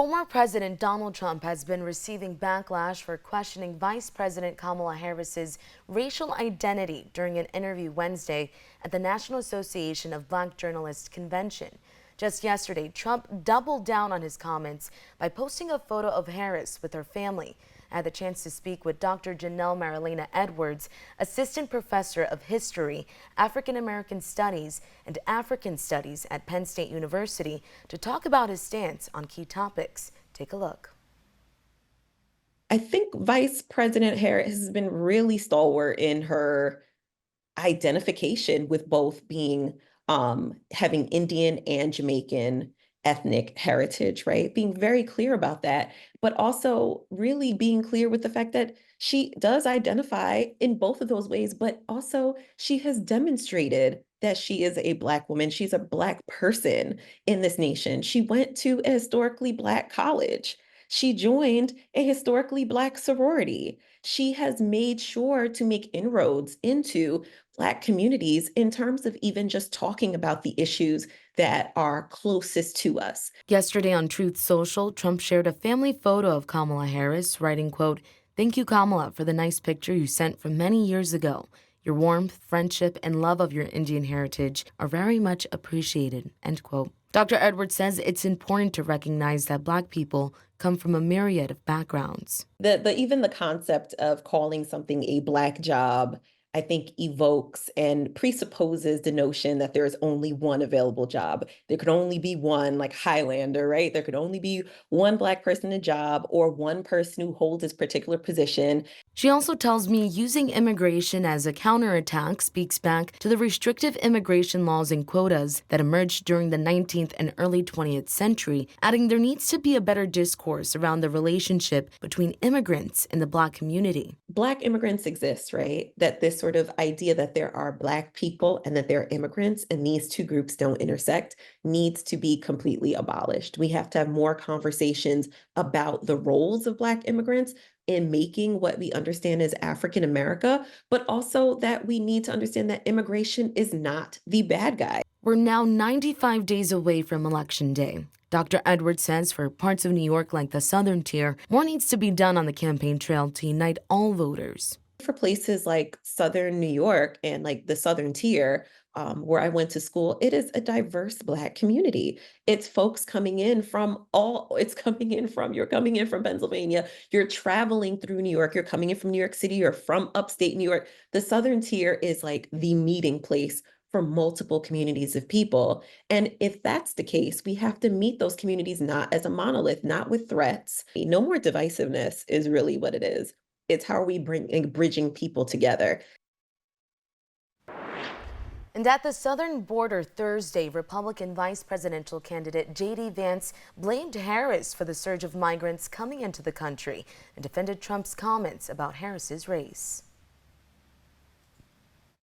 Former President Donald Trump has been receiving backlash for questioning Vice President Kamala Harris's racial identity during an interview Wednesday at the National Association of Black Journalists convention. Just yesterday, Trump doubled down on his comments by posting a photo of Harris with her family. I had the chance to speak with Dr. Janelle Marilena Edwards, Assistant Professor of History, African American Studies, and African Studies at Penn State University, to talk about his stance on key topics. Take a look. I think Vice President Harris has been really stalwart in her identification with both being having Indian and Jamaican ethnic heritage, right? Being very clear about that, but also really being clear with the fact that she does identify in both of those ways, but also she has demonstrated that she is a Black woman. She's a Black person in this nation. She went to a historically Black college. She joined a historically Black sorority. She has made sure to make inroads into Black communities in terms of even just talking about the issues that are closest to us. Yesterday on TruthSocial, Trump shared a family photo of Kamala Harris, writing, quote, "Thank you, Kamala, for the nice picture you sent from many years ago. Your warmth, friendship, and love of your Indian heritage are very much appreciated," end quote. Dr. Edwards says it's important to recognize that Black people come from a myriad of backgrounds. Even the concept of calling something a Black job, I think, evokes and presupposes the notion that there is only one available job. There could only be one, like Highlander, right? There could only be one Black person in a job or one person who holds this particular position. She also tells me using immigration as a counterattack speaks back to the restrictive immigration laws and quotas that emerged during the 19th and early 20th century, adding there needs to be a better discourse around the relationship between immigrants and the Black community. Black immigrants exist, right? That this sort of idea that there are Black people and that there are immigrants and these two groups don't intersect needs to be completely abolished. We have to have more conversations about the roles of Black immigrants in making what we understand as African America, but also that we need to understand that immigration is not the bad guy. We're now 95 days away from Election Day. Dr. Edwards says for parts of New York like the Southern Tier, more needs to be done on the campaign trail to unite all voters. For places like Southern New York and like the Southern Tier, where I went to school, it is a diverse Black community. It's folks coming in from you're coming in from Pennsylvania, you're traveling through New York, you're coming in from New York City, you're from upstate New York. The Southern Tier is like the meeting place for multiple communities of people. And if that's the case, we have to meet those communities not as a monolith, not with threats. No more divisiveness is really what it is. It's how are we bridging people together. And at the southern border Thursday, Republican vice presidential candidate J.D. Vance blamed Harris for the surge of migrants coming into the country and defended Trump's comments about Harris's race.